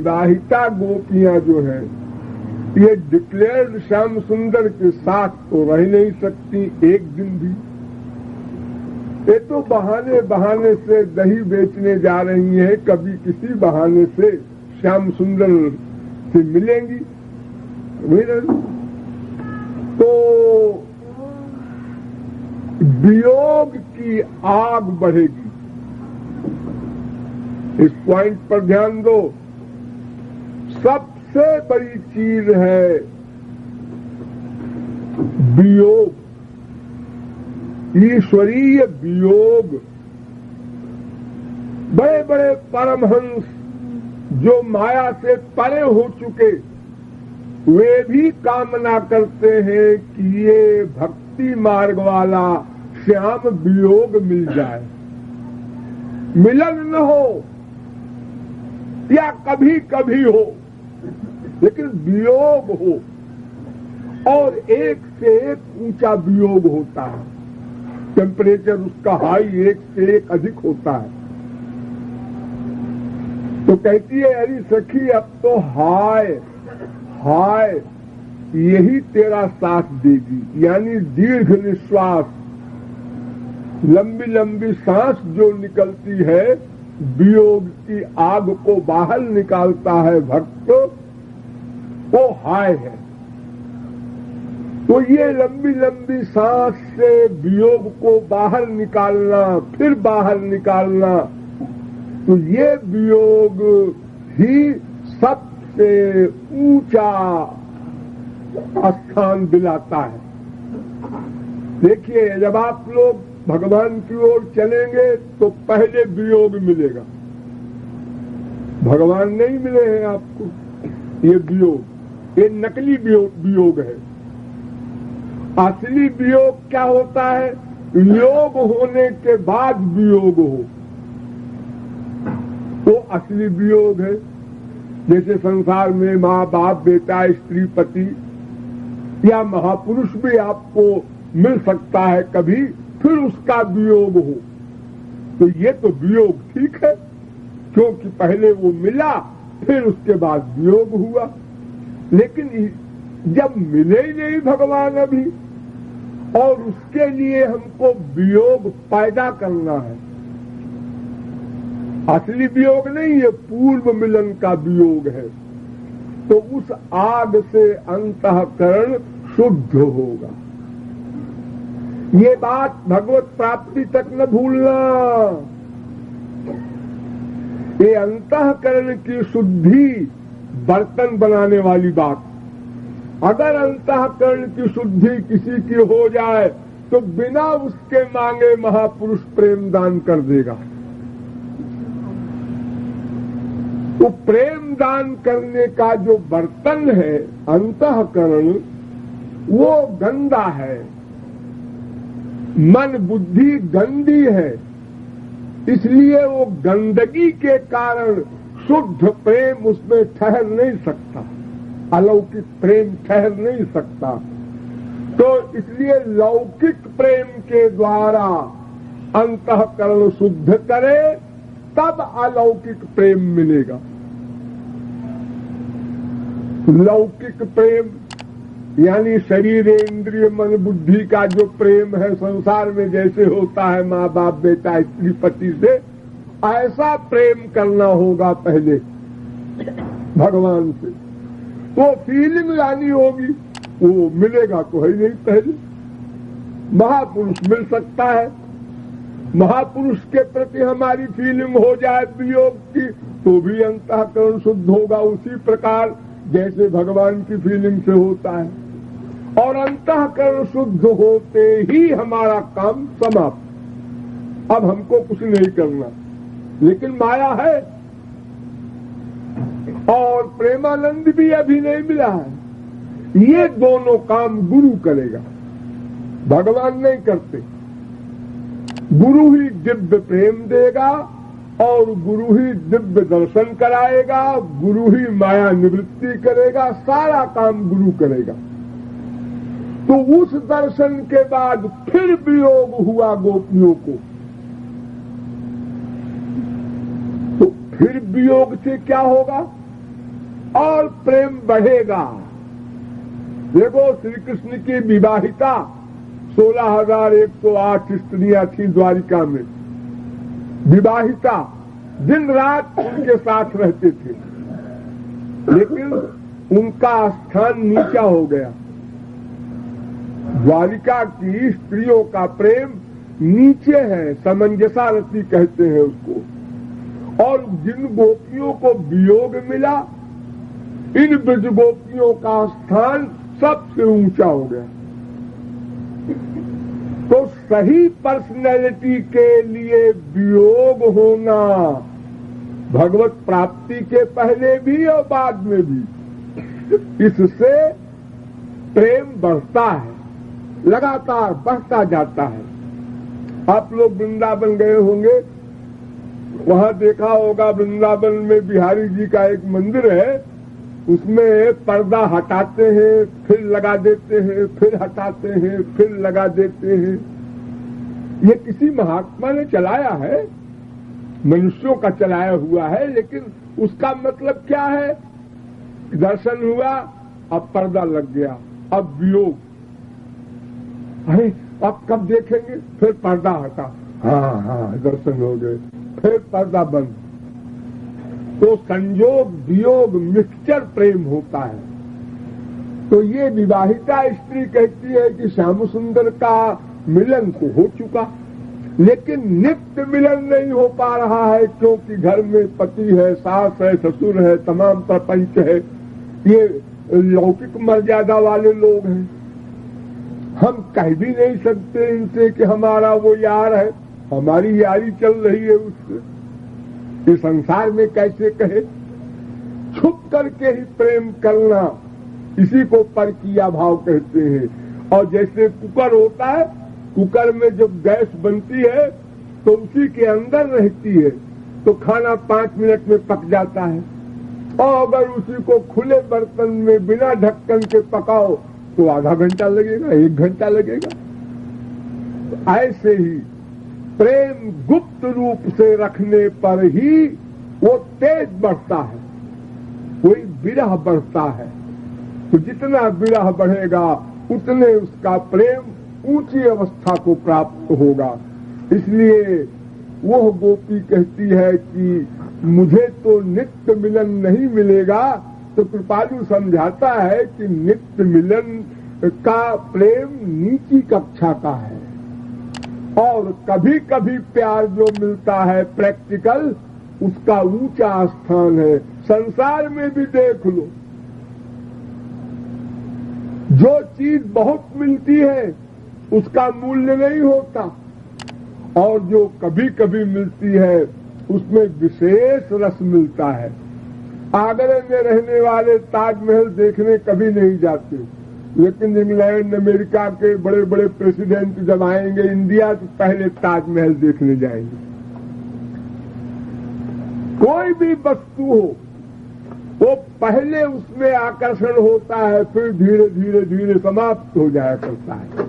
विवाहिता गोपियां जो हैं ये डिक्लेयर्ड श्याम सुंदर के साथ तो रह नहीं सकती एक दिन भी। ये तो बहाने बहाने से दही बेचने जा रही हैं, कभी किसी बहाने से श्याम सुंदर से मिलेंगी। तो वियोग की आग बढ़ेगी। इस पॉइंट पर ध्यान दो। सबसे बड़ी चीज है वियोग, ईश्वरीय वियोग। बड़े बड़े परमहंस जो माया से परे हो चुके वे भी कामना करते हैं कि ये भक्ति मार्ग वाला श्याम वियोग मिल जाए, मिलन न हो या कभी कभी हो लेकिन वियोग हो, और एक से एक ऊंचा वियोग होता है। टेम्परेचर उसका हाई एक से एक अधिक होता है। तो कहती है अरे सखी अब तो हाय हाय यही तेरा साथ देगी, यानी दीर्घ निश्वास, लंबी लंबी सांस जो निकलती है वियोग की आग को बाहर निकालता है भक्त, वो हाय है। तो ये लंबी लंबी सांस से वियोग को बाहर निकालना, फिर बाहर निकालना, तो ये वियोग ही सबसे ऊंचा स्थान दिलाता है। देखिए जब आप लोग भगवान की ओर चलेंगे तो पहले वियोग मिलेगा, भगवान नहीं मिले हैं आपको। ये वियोग, ये नकली वियोग है। असली वियोग क्या होता है? योग होने के बाद वियोग हो, तो असली वियोग है। जैसे संसार में माँ बाप बेटा स्त्री पति या महापुरुष भी आपको मिल सकता है कभी, फिर उसका वियोग हो, तो ये तो वियोग ठीक है, क्योंकि पहले वो मिला फिर उसके बाद वियोग हुआ। लेकिन जब मिले ही नहीं भगवान अभी, और उसके लिए हमको वियोग पैदा करना है। असली वियोग नहीं, ये पूर्व मिलन का वियोग है। तो उस आग से अंतःकरण शुद्ध होगा। ये बात भगवत प्राप्ति तक न भूलना। ये अंतःकरण की शुद्धि बर्तन बनाने वाली बात। अगर अंतःकरण की शुद्धि किसी की हो जाए तो बिना उसके मांगे महापुरुष प्रेम दान कर देगा। तो प्रेम दान करने का जो बर्तन है अंतःकरण, वो गंदा है, मन बुद्धि गंदी है, इसलिए वो गंदगी के कारण शुद्ध प्रेम उसमें ठहर नहीं सकता, अलौकिक प्रेम ठहर नहीं सकता। तो इसलिए लौकिक प्रेम के द्वारा अंतःकरण शुद्ध करे तब अलौकिक प्रेम मिलेगा। लौकिक प्रेम यानी शरीर इंद्रिय मन बुद्धि का जो प्रेम है संसार में जैसे होता है माँ बाप बेटा स्त्री पति से, ऐसा प्रेम करना होगा पहले भगवान से। तो फीलिंग लानी होगी, वो मिलेगा तो है नहीं पहले। महापुरुष मिल सकता है, महापुरुष के प्रति हमारी फीलिंग हो जाए वियोग की तो भी अंतःकरण शुद्ध होगा, उसी प्रकार जैसे भगवान की फीलिंग से होता है। और अंतःकरण शुद्ध होते ही हमारा काम समाप्त। अब हमको कुछ नहीं करना, लेकिन माया है और प्रेमानंद भी अभी नहीं मिला है। ये दोनों काम गुरु करेगा, भगवान नहीं करते। गुरु ही दिव्य प्रेम देगा और गुरु ही दिव्य दर्शन कराएगा, गुरु ही माया निवृत्ति करेगा, सारा काम गुरु करेगा। तो उस दर्शन के बाद फिर वियोग हुआ गोपियों को, तो फिर वियोग से क्या होगा? और प्रेम बढ़ेगा। देखो श्री कृष्ण की विवाहिता 16,108 स्त्रियां थी द्वारिका में, विवाहिता दिन रात उनके साथ रहते थे, लेकिन उनका स्थान नीचा हो गया। द्वारिका की स्त्रियों का प्रेम नीचे है, समंजसारती कहते हैं उसको। और जिन गोपियों को वियोग मिला, इन ब्रज गोपियों का स्थान सबसे ऊंचा हो गया। तो सही पर्सनैलिटी के लिए वियोग होना भगवत प्राप्ति के पहले भी और बाद में भी, इससे प्रेम बढ़ता है, लगातार बढ़ता जाता है। आप लोग वृंदावन गए होंगे, वहां देखा होगा वृंदावन में बिहारी जी का एक मंदिर है, उसमें पर्दा हटाते हैं फिर लगा देते हैं, फिर हटाते हैं फिर लगा देते हैं। ये किसी महात्मा ने चलाया है, मनुष्यों का चलाया हुआ है, लेकिन उसका मतलब क्या है? दर्शन हुआ, अब पर्दा लग गया, अब वियोग, अरे अब कब देखेंगे, फिर पर्दा हटा, हाँ दर्शन हो गए, फिर पर्दा बंद। तो संयोग वियोग मिक्सचर प्रेम होता है। तो ये विवाहिता स्त्री कहती है कि श्याम सुंदर का मिलन तो हो चुका, लेकिन नित्य मिलन नहीं हो पा रहा है, क्योंकि घर में पति है, सास है, ससुर है, तमाम प्रपंच है, ये लौकिक मर्यादा वाले लोग हैं। हम कह भी नहीं सकते इनसे कि हमारा वो यार है, हमारी यारी चल रही है उससे। इस संसार में कैसे कहे? छुप करके ही प्रेम करना, इसी को परकीया भाव कहते हैं। और जैसे कुकर होता है, कुकर में जब गैस बनती है तो उसी के अंदर रहती है, तो खाना 5 मिनट में पक जाता है। और अगर उसी को खुले बर्तन में बिना ढक्कन के पकाओ तो आधा घंटा लगेगा, 1 घंटा लगेगा। ऐसे ही प्रेम गुप्त रूप से रखने पर ही वो तेज बढ़ता है, कोई विरह बढ़ता है। तो जितना विरह बढ़ेगा उतने उसका प्रेम ऊंची अवस्था को प्राप्त होगा। इसलिए वो गोपी कहती है कि मुझे तो नित्य मिलन नहीं मिलेगा, तो कृपालु समझाता है कि नित्य मिलन का प्रेम नीची कक्षा का है, और कभी कभी प्यार जो मिलता है प्रैक्टिकल, उसका ऊंचा स्थान है। संसार में भी देख लो, जो चीज बहुत मिलती है उसका मूल्य नहीं होता, और जो कभी कभी मिलती है उसमें विशेष रस मिलता है। आगरा में रहने वाले ताजमहल देखने कभी नहीं जाते, लेकिन इंग्लैंड अमेरिका के बड़े बड़े प्रेसिडेंट जब आएंगे इंडिया तो पहले ताजमहल देखने जाएंगे। कोई भी वस्तु हो, वो पहले उसमें आकर्षण होता है, फिर धीरे धीरे धीरे समाप्त हो जाया करता है।